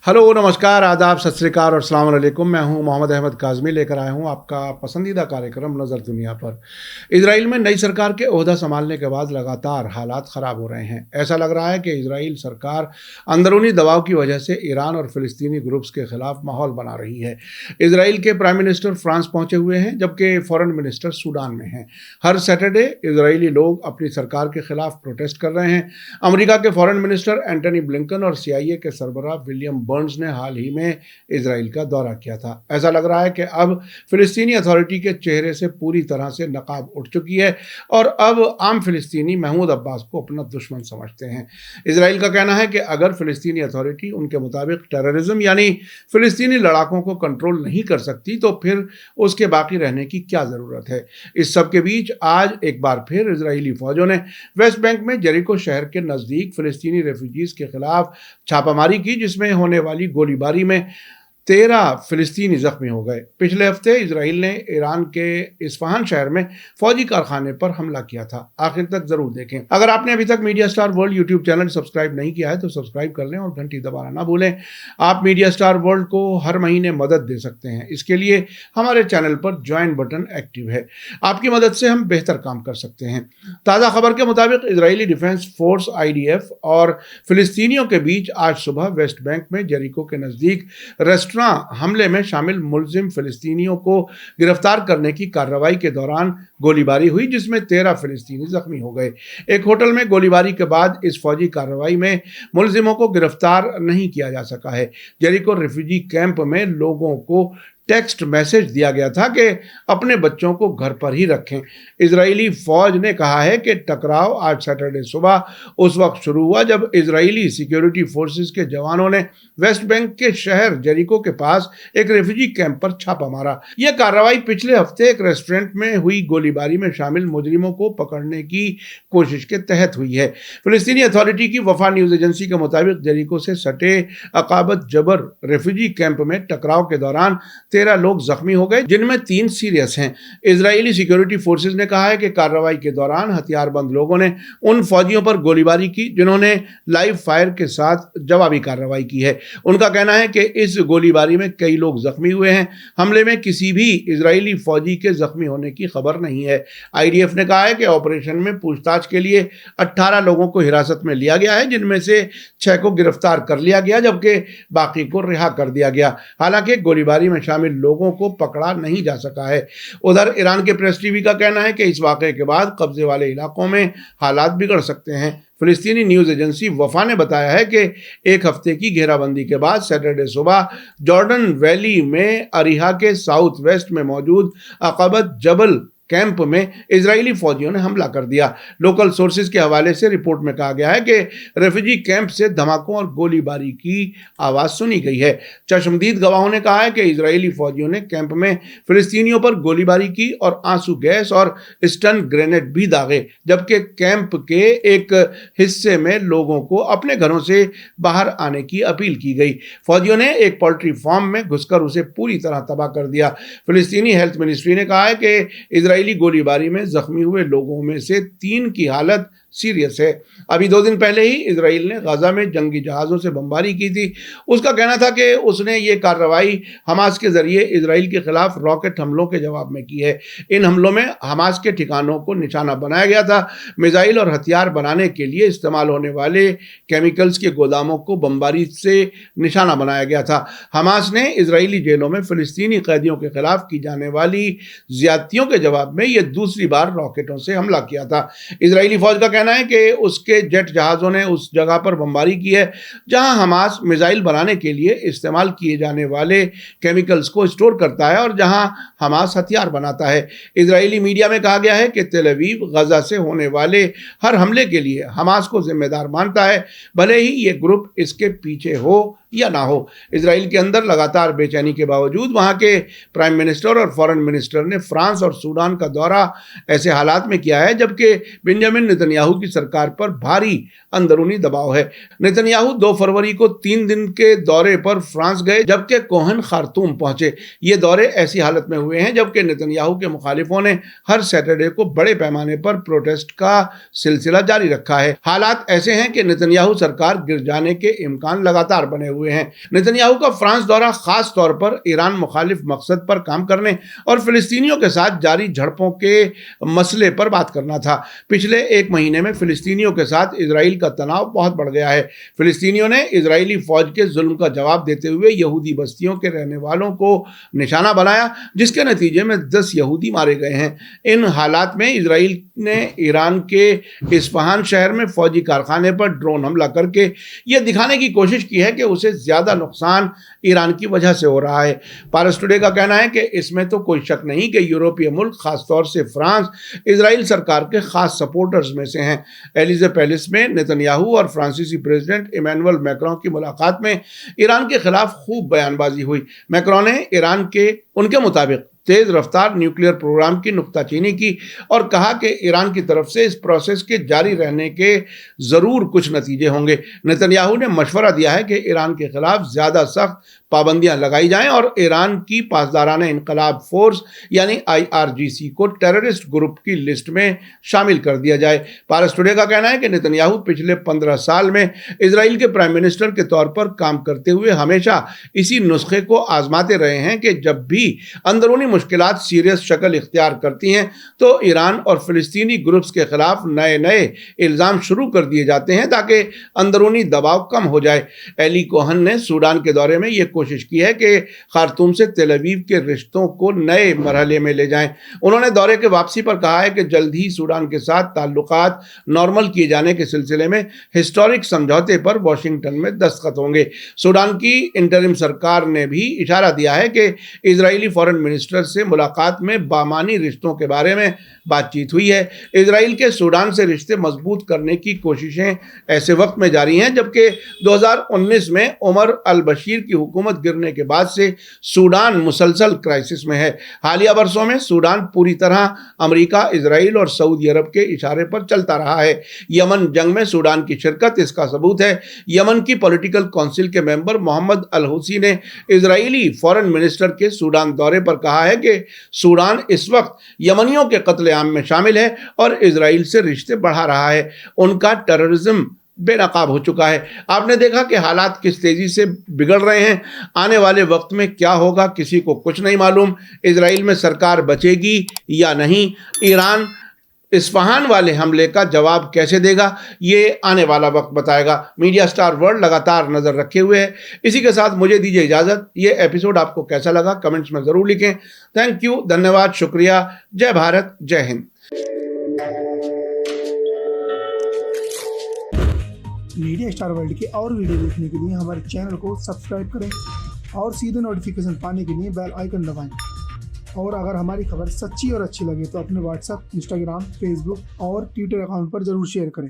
Hello, नमस्कार, आदाब, सत श्री अकाल और अस्सलाम वालेकुम। मैं हूं मोहम्मद अहमद काज़मी, लेकर आया हूं आपका पसंदीदा कार्यक्रम नज़र दुनिया पर। इजराइल में नई सरकार के ओहदा संभालने के बाद लगातार हालात ख़राब हो रहे हैं। ऐसा लग रहा है कि इजराइल सरकार अंदरूनी दबाव की वजह से ईरान और फ़िलिस्तीनी ग्रुप्स के खिलाफ माहौल बना रही है। इजराइल के प्राइम मिनिस्टर फ्रांस पहुंचे हुए हैं, जबकि फॉरेन मिनिस्टर सूडान में हैं। हर सैटरडे इजरायली लोग अपनी सरकार के खिलाफ प्रोटेस्ट कर रहे हैं। अमेरिका के फॉरेन मिनिस्टर एंटनी ब्लिंकन और CIA के सरबराह विलियम बर्न्स ने हाल ही में इजराइल का दौरा किया था। ऐसा लग रहा है कि अब फिलिस्तीनी अथॉरिटी के चेहरे से पूरी तरह से नकाब उठ चुकी है और अब आम फिलिस्तीनी महमूद अब्बास को अपना दुश्मन समझते हैं। इजराइल का कहना है कि अगर फिलिस्तीनी अथॉरिटी उनके मुताबिक टेररिज्म यानी फिलिस्तीनी लड़ाकों को कंट्रोल नहीं कर सकती तो फिर उसके बाकी रहने की क्या ज़रूरत है। इस सब के बीच आज एक बार फिर इजरायली फौजों ने वेस्ट बैंक में जेरिको शहर के नज़दीक फिलिस्तीनी रेफ्यूजीज के खिलाफ छापामारी की, जिसमें होने वाली गोलीबारी में 13 फिलिस्तीनी जख्मी हो गए। पिछले हफ्ते इजराइल ने ईरान के इस्फहान शहर में फौजी कारखाने पर हमला किया था। आखिर तक जरूर देखें। अगर आपने अभी तक media star world YouTube channel subscribe नहीं किया है तो सब्सक्राइब कर लें और घंटी दबाना ना भूलें। आप मीडिया स्टार वर्ल्ड को हर महीने मदद दे सकते हैं। इसके लिए हमारे चैनल पर ज्वाइन बटन एक्टिव है। आपकी मदद से हम बेहतर काम कर सकते हैं। ताज़ा खबर के मुताबिक इजरायली डिफेंस फोर्स IDF और फिलिस्तीनियों के बीच आज सुबह वेस्ट बैंक में जेरिको के नज़दीक रेस्टोरेंट हमले में शामिल मुलजिम फिलिस्तीनियों को गिरफ्तार करने की कार्रवाई के दौरान गोलीबारी हुई, जिसमें 13 फिलिस्तीनी जख्मी हो गए। एक होटल में गोलीबारी के बाद इस फौजी कार्रवाई में मुलजिमों को गिरफ्तार नहीं किया जा सका है। जेरिको रिफ्यूजी कैंप में लोगों को टेक्स्ट मैसेज दिया गया था कि अपने बच्चों को घर पर ही रखें। इजरायली फौज ने कहा है कि टकराव आज सैटरडे सुबह उस वक्त शुरू हुआ जब इजरायली सिक्योरिटी फोर्सेस के जवानों ने वेस्ट बैंक के शहर जेरिको के पास एक रेफ्यूजी कैंप पर छापा मारा। यह कार्रवाई पिछले हफ्ते एक रेस्टोरेंट में हुई गोलीबारी में शामिल मुजरिमों को पकड़ने की कोशिश के तहत हुई है। फिलिस्तीनी अथॉरिटी की वफा न्यूज एजेंसी के मुताबिक जेरिको से सटे अकाबत जबर रेफ्यूजी कैंप में टकराव के दौरान 13 लोग जख्मी हो गए, जिनमें 3 सीरियस हैं। इजरायली सिक्योरिटी फोर्सेस ने कहा है कि कार्रवाई के दौरान हथियारबंद लोगों ने उन फौजियों पर गोलीबारी की जिन्होंने लाइव फायर के साथ जवाबी कार्रवाई की है। उनका कहना है कि इस गोलीबारी में कई लोग जख्मी हुए हैं। हमले में किसी भी इजरायली फौजी के जख्मी होने की खबर नहीं है। IDF ने कहा है कि ऑपरेशन में पूछताछ के लिए 18 लोगों को हिरासत में लिया गया है, जिनमें से 6 को गिरफ्तार कर लिया गया जबकि बाकी को रिहा कर दिया गया। हालांकि गोलीबारी में शामिल लोगों को पकड़ा नहीं जा सका है। उधर ईरान के प्रेस टीवी का कहना है कि इस वाक़े के बाद कब्जे वाले इलाकों में हालात बिगड़ सकते हैं। फिलिस्तीनी न्यूज़ एजेंसी वफा ने बताया है कि एक हफ्ते की घेराबंदी के बाद सैटरडे सुबह जॉर्डन वैली में अरीहा के साउथ वेस्ट में मौजूद अकाबत जबल कैंप में इजरायली फौजियों ने हमला कर दिया। लोकल सोर्सेज के हवाले से रिपोर्ट में कहा गया है कि रेफ्यूजी कैंप से धमाकों और गोलीबारी की आवाज़ सुनी गई है। चश्मदीद गवाहों ने कहा है कि इजरायली फौजियों ने कैंप में फिलिस्तीनियों पर गोलीबारी की और आंसू गैस और स्टन ग्रेनेड भी दागे, जबकि कैंप के एक हिस्से में लोगों को अपने घरों से बाहर आने की अपील की गई। फौजियों ने एक पोल्ट्री फार्म में घुसकर उसे पूरी तरह तबाह कर दिया। फिलिस्तीनी हेल्थ मिनिस्ट्री ने कहा है कि इजरायली गोलीबारी में जख्मी हुए लोगों में से 3 की हालत सीरियस है। अभी 2 दिन पहले ही इजराइल ने गाजा में जंगी जहाज़ों से बमबारी की थी। उसका कहना था कि उसने ये कार्रवाई हमास के जरिए इजराइल के खिलाफ रॉकेट हमलों के जवाब में की है। इन हमलों में हमास के ठिकानों को निशाना बनाया गया था। मिसाइल और हथियार बनाने के लिए इस्तेमाल होने वाले केमिकल्स के गोदामों को बमबारी से निशाना बनाया गया था। हमास ने इजरायली जेलों में फिलिस्तीनी कैदियों के खिलाफ की जाने वाली ज्यादतियों के जवाब में यह दूसरी बार रॉकेटों से हमला किया था। इजरायली फौज का कहना है कि उसके जेट जहाज़ों ने उस जगह पर बमबारी की है जहां हमास मिसाइल बनाने के लिए इस्तेमाल किए जाने वाले केमिकल्स को स्टोर करता है और जहां हमास हथियार बनाता है। इजरायली मीडिया में कहा गया है कि तेल अवीव गजा से होने वाले हर हमले के लिए हमास को जिम्मेदार मानता है, भले ही ये ग्रुप इसके पीछे हो या ना हो। इजराइल के अंदर लगातार बेचैनी के बावजूद वहां के प्राइम मिनिस्टर और फॉरेन मिनिस्टर ने फ्रांस और सूडान का दौरा ऐसे हालात में किया है जबकि बेंजामिन नेतन्याहू की सरकार पर भारी अंदरूनी दबाव है। नेतन्याहू 2 फरवरी को 3 दिन के दौरे पर फ्रांस गए जबकि कोहन खार्तूम पहुंचे। ये दौरे ऐसी हालत में हुए हैं जबकि नेतन्याहू के मुखालिफों ने हर सैटरडे को बड़े पैमाने पर प्रोटेस्ट का सिलसिला जारी रखा है। हालात ऐसे हैं कि नेतन्याहू सरकार गिर जाने के इम्कान लगातार बने हुए ہوئے ہیں۔ نیتنیاہو کا فرانس دورہ خاص طور پر ایران مخالف مقصد پر کام کرنے اور فلسطینیوں کے ساتھ جاری جھڑپوں کے مسئلے پر بات کرنا تھا۔ پچھلے ایک مہینے میں فلسطینیوں کے ساتھ اسرائیل کا تناؤ بہت بڑھ گیا ہے۔ فلسطینیوں نے اسرائیلی فوج کے ظلم کا جواب دیتے ہوئے یہودی بستیوں کے رہنے والوں کو نشانہ بنایا، جس کے نتیجے میں 10 یہودی مارے گئے ہیں۔ ان حالات میں اسرائیل نے ایران کے اصفہان شہر میں فوجی کارخانے پر ڈرون حملہ کر کے یہ دکھانے کی کوشش کی ہے کہ اسے زیادہ نقصان ایران کی وجہ سے ہو رہا ہے۔ پارس ٹوڈے کا کہنا ہے کہ اس میں تو کوئی شک نہیں کہ یورپی ملک خاص طور سے فرانس اسرائیل سرکار کے خاص سپورٹرز میں سے ہیں۔ ایلیزے پیلس میں نیتنیاہو اور فرانسیسی پریزیڈنٹ ایمینوئل میکرون کی ملاقات میں ایران کے خلاف خوب بیان بازی ہوئی۔ میکرون نے ایران کے ان کے مطابق تیز رفتار نیوکلیئر پروگرام کی نکتہ چینی کی اور کہا کہ ایران کی طرف سے اس پروسیس کے جاری رہنے کے ضرور کچھ نتیجے ہوں گے۔ نیتنیاہو نے مشورہ دیا ہے کہ ایران کے خلاف زیادہ سخت پابندیاں لگائی جائیں اور ایران کی پاسدارانہ انقلاب فورس یعنی IRGC کو ٹیررسٹ گروپ کی لسٹ میں شامل کر دیا جائے۔ پارس ٹوڈے کا کہنا ہے کہ نیتنیاہو پچھلے 15 سال میں اسرائیل کے پرائم منسٹر کے طور پر کام کرتے ہوئے ہمیشہ اسی نسخے کو آزماتے رہے ہیں کہ جب بھی اندرونی مشکلات سیریس شکل اختیار کرتی ہیں تو ایران اور فلسطینی گروپس کے خلاف نئے الزام شروع کر دیے جاتے ہیں تاکہ اندرونی دباؤ کم ہو جائے۔ ایلی کوہن نے سوڈان کے دورے میں یہ کوشش کی ہے کہ خارطوم سے تل ابیب کے رشتوں کو نئے مرحلے میں لے جائیں۔ انہوں نے دورے کے واپسی پر کہا ہے کہ جلد ہی سوڈان کے ساتھ تعلقات نارمل کیے جانے کے سلسلے میں ہسٹورک سمجھوتے پر واشنگٹن میں دستخط ہوں گے۔ سوڈان کی انٹرم سرکار نے بھی اشارہ دیا ہے کہ اسرائیلی فورن منسٹر سے ملاقات میں بامانی رشتوں کے بارے میں بات چیت ہوئی ہے۔ اسرائیل کے سوڈان سے رشتے مضبوط کرنے کی کوششیں ایسے وقت میں جاری ہیں جبکہ 2019 میں عمر البشیر کی حکومت گرنے کے بعد سے سوڈان مسلسل کرائسس میں ہے۔ حالیہ برسوں میں سوڈان پوری طرح امریکہ، اسرائیل اور سعودی عرب کے اشارے پر چلتا رہا ہے۔ یمن جنگ میں سوڈان کی شرکت اس کا ثبوت ہے۔ یمن کی پولیٹیکل کونسل کے ممبر محمد الحوثی نے اسرائیلی فورن منسٹر کے سوڈان دورے پر کہا ہے کہ سوڈان اس وقت یمنیوں کے قتل عام میں شامل ہے اور اسرائیل سے رشتے بڑھا رہا ہے۔ ان کا ٹیررزم بے نقاب ہو چکا ہے۔ آپ نے دیکھا کہ حالات کس تیزی سے بگڑ رہے ہیں۔ آنے والے وقت میں کیا ہوگا کسی کو کچھ نہیں معلوم۔ اسرائیل میں سرکار بچے گی یا نہیں؟ ایران اصفہان والے حملے کا جواب کیسے دے گا؟ یہ آنے والا وقت بتائے گا۔ میڈیا سٹار ورلڈ لگاتار نظر رکھے ہوئے ہے۔ اسی کے ساتھ مجھے دیجیے اجازت۔ یہ ایپیسوڈ آپ کو کیسا لگا کمنٹس میں ضرور لکھیں۔ تھینک یو، دھنیہ، شکریہ۔ جے بھارت، جے ہند۔ میڈیا سٹار ورلڈ کے اور ویڈیو دیکھنے کے لیے ہمارے چینل کو سبسکرائب کریں اور سیدھے نوٹیفیکیشن پانے کے لیے بیل آئیکن دبائیں۔ اور اگر ہماری خبر سچی اور اچھی لگے تو اپنے واٹس ایپ، انسٹاگرام، فیس بک اور ٹویٹر اکاؤنٹ پر ضرور شیئر کریں۔